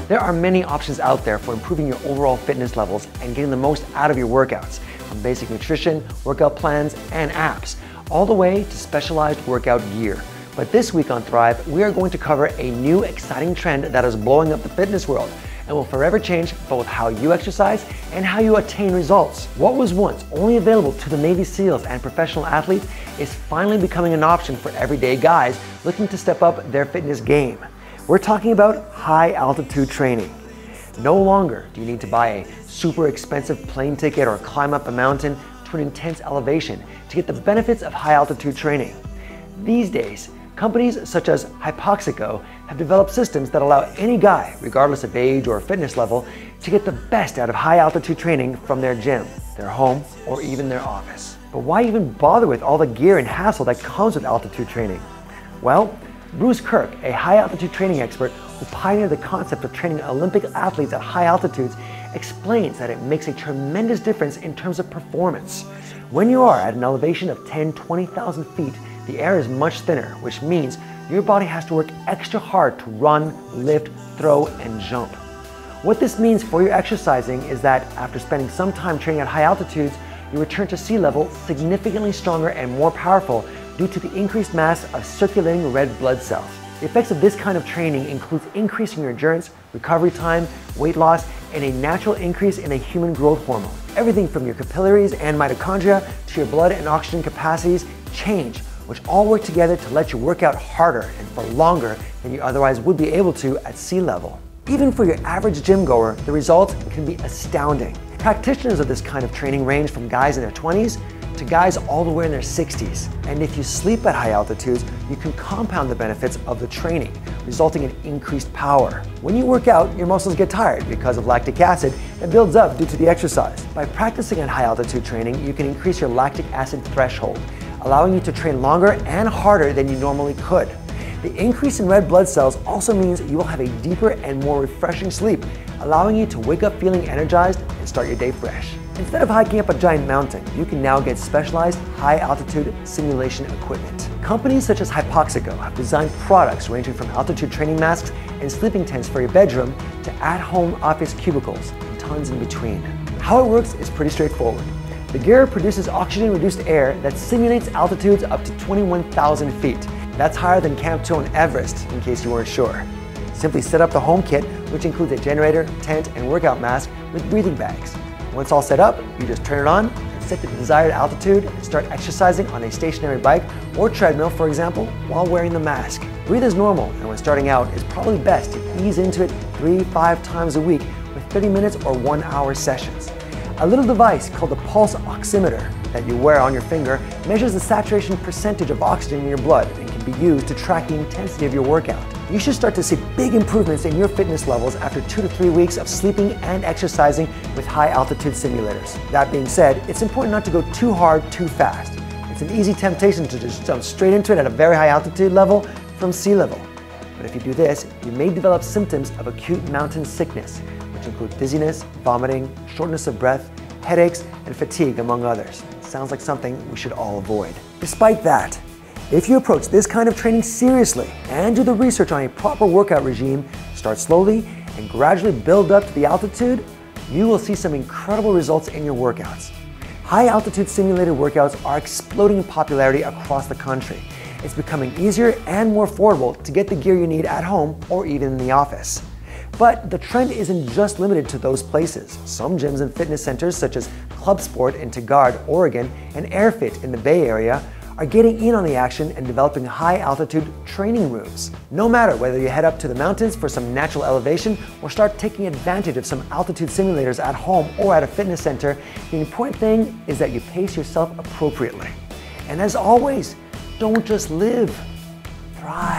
There are many options out there for improving your overall fitness levels and getting the most out of your workouts, from basic nutrition, workout plans, and apps, all the way to specialized workout gear. But this week on Thrive, we are going to cover a new exciting trend that is blowing up the fitness world and will forever change both how you exercise and how you attain results. What was once only available to the Navy SEALs and professional athletes is finally becoming an option for everyday guys looking to step up their fitness game. We're talking about high altitude training. No longer do you need to buy a super expensive plane ticket or climb up a mountain to an intense elevation to get the benefits of high altitude training. These days, companies such as Hypoxico have developed systems that allow any guy, regardless of age or fitness level, to get the best out of high altitude training from their gym, their home, or even their office. But why even bother with all the gear and hassle that comes with altitude training? Well, Bruce Kirk, a high altitude training expert who pioneered the concept of training Olympic athletes at high altitudes, explains that it makes a tremendous difference in terms of performance. When you are at an elevation of 10,000–20,000 feet, the air is much thinner, which means your body has to work extra hard to run, lift, throw, and jump. What this means for your exercising is that after spending some time training at high altitudes, you return to sea level significantly stronger and more powerful due to the increased mass of circulating red blood cells. The effects of this kind of training includes increasing your endurance, recovery time, weight loss, and a natural increase in a human growth hormone. Everything from your capillaries and mitochondria to your blood and oxygen capacities change, which all work together to let you work out harder and for longer than you otherwise would be able to at sea level. Even for your average gym goer, the results can be astounding. Practitioners of this kind of training range from guys in their 20s to guys all the way in their 60s. And if you sleep at high altitudes, you can compound the benefits of the training, resulting in increased power. When you work out, your muscles get tired because of lactic acid that builds up due to the exercise. By practicing at high altitude training, you can increase your lactic acid threshold, allowing you to train longer and harder than you normally could. The increase in red blood cells also means you will have a deeper and more refreshing sleep, allowing you to wake up feeling energized and start your day fresh. Instead of hiking up a giant mountain, you can now get specialized high-altitude simulation equipment. Companies such as Hypoxico have designed products ranging from altitude training masks and sleeping tents for your bedroom to at-home office cubicles and tons in between. How it works is pretty straightforward. The gear produces oxygen-reduced air that simulates altitudes up to 21,000 feet. That's higher than Camp 2 on Everest, in case you weren't sure. Simply set up the home kit, which includes a generator, tent, and workout mask with breathing bags. Once all set up, you just turn it on and set the desired altitude and start exercising on a stationary bike or treadmill, for example, while wearing the mask. Breathe as normal, and when starting out, it's probably best to ease into it 3–5 times a week with 30 minutes or 1 hour sessions. A little device called the pulse oximeter that you wear on your finger measures the saturation percentage of oxygen in your blood and can be used to track the intensity of your workout. You should start to see big improvements in your fitness levels after 2 to 3 weeks of sleeping and exercising with high altitude simulators. That being said, it's important not to go too hard too fast. It's an easy temptation to just jump straight into it at a very high altitude level from sea level. But if you do this, you may develop symptoms of acute mountain sickness, which include dizziness, vomiting, shortness of breath, headaches, and fatigue, among others. Sounds like something we should all avoid. Despite that, if you approach this kind of training seriously and do the research on a proper workout regime, start slowly and gradually build up to the altitude, you will see some incredible results in your workouts. High altitude simulated workouts are exploding in popularity across the country. It's becoming easier and more affordable to get the gear you need at home or even in the office. But the trend isn't just limited to those places. Some gyms and fitness centers such as Club Sport in Tigard, Oregon, and AirFit in the Bay Area are getting in on the action and developing high-altitude training rooms. No matter whether you head up to the mountains for some natural elevation or start taking advantage of some altitude simulators at home or at a fitness center, the important thing is that you pace yourself appropriately. And as always, don't just live, thrive.